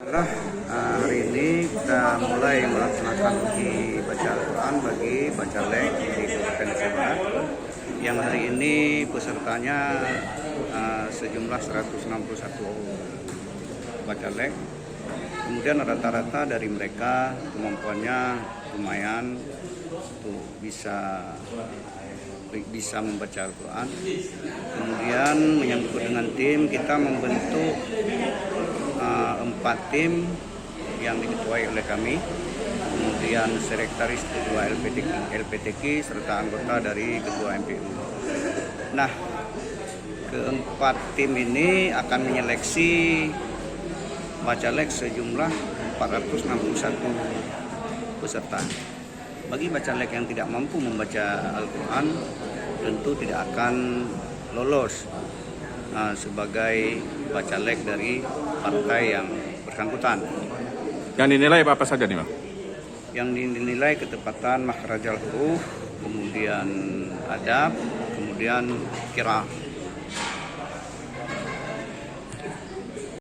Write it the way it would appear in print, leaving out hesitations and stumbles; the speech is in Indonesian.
Hari ini kita mulai melaksanakan uji baca Al-Quran bagi bacalek di Kabupaten Aceh Barat, yang hari ini pesertanya sejumlah 161 bacalek. Kemudian rata-rata dari mereka kemampuannya lumayan untuk bisa membaca Al-Quran. Kemudian menyangkut dengan tim, kita membentuk 4 tim yang diketuai oleh kami, kemudian sekretaris ketua LPTQ serta anggota dari ketua MPU. Nah, keempat tim ini akan menyeleksi bacalek sejumlah 461 peserta. Bagi bacalek yang tidak mampu membaca Al-Quran tentu tidak akan lolos sebagai bacalek dari partai yang bersangkutan. Yang dinilai apa saja nih, Bang? Yang dinilai ketepatan makhrajal huruf, kemudian adab, kemudian qiraah.